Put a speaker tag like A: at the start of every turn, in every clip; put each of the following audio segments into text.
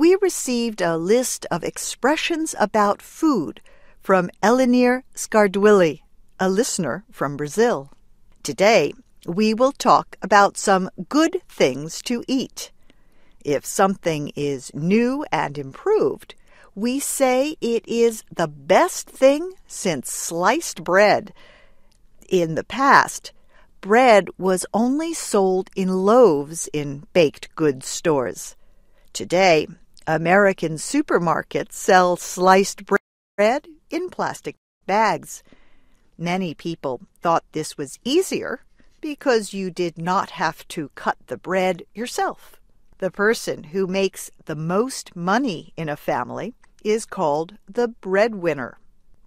A: we received a list of expressions about food from Elinir Scardwilli, a listener from Brazil. Today, we will talk about some good things to eat. If something is new and improved, we say it is the best thing since sliced bread. In the past, bread was only sold in loaves in baked goods stores. Today, American supermarkets sell sliced bread in plastic bags. Many people thought this was easier because you did not have to cut the bread yourself. The person who makes the most money in a family is called the breadwinner.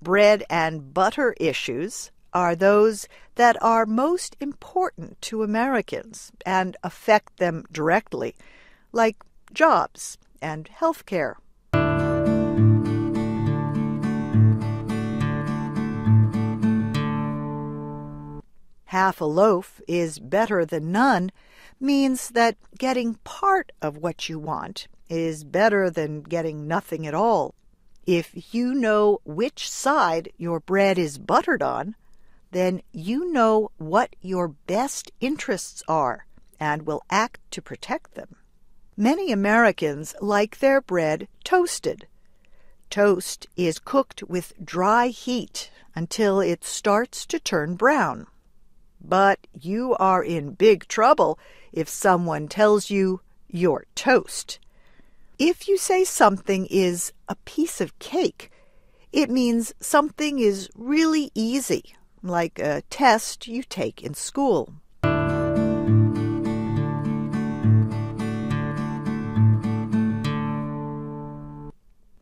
A: Bread and butter issues are those that are most important to Americans and affect them directly, like jobs and health care. Half a loaf is better than none means that getting part of what you want is better than getting nothing at all. If you know which side your bread is buttered on, then you know what your best interests are and will act to protect them. Many Americans like their bread toasted. Toast is cooked with dry heat until it starts to turn brown. But you are in big trouble if someone tells you you're toast. If you say something is a piece of cake, it means something is really easy, like a test you take in school.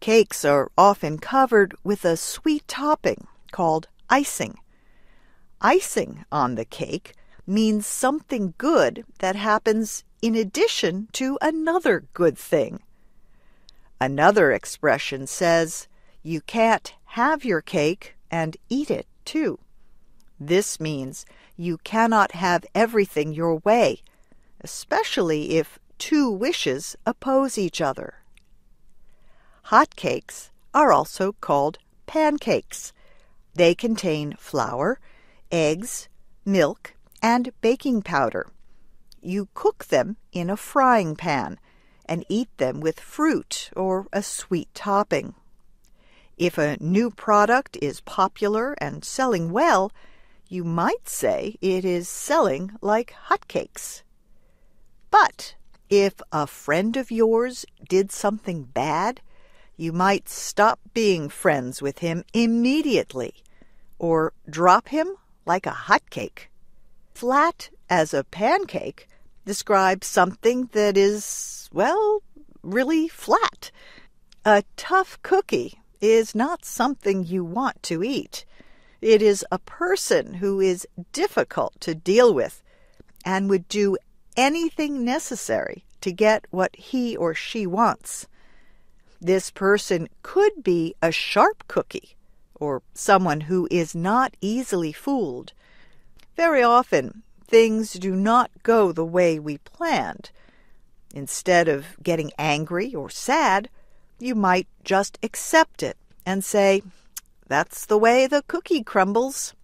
A: Cakes are often covered with a sweet topping called icing. Icing on the cake means something good that happens in addition to another good thing. Another expression says, you can't have your cake and eat it too. This means you cannot have everything your way, especially if two wishes oppose each other. Hot cakes are also called pancakes. They contain flour, eggs, milk, and baking powder. You cook them in a frying pan and eat them with fruit or a sweet topping. If a new product is popular and selling well, you might say it is selling like hotcakes. But if a friend of yours did something bad, you might stop being friends with him immediately or drop him like a hotcake. Flat as a pancake describes something that is, well, really flat. A tough cookie is not something you want to eat. It is a person who is difficult to deal with and would do anything necessary to get what he or she wants. This person could be a sharp cookie or someone who is not easily fooled. Very often, things do not go the way we planned. Instead of getting angry or sad, you might just accept it and say, "That's the way the cookie crumbles."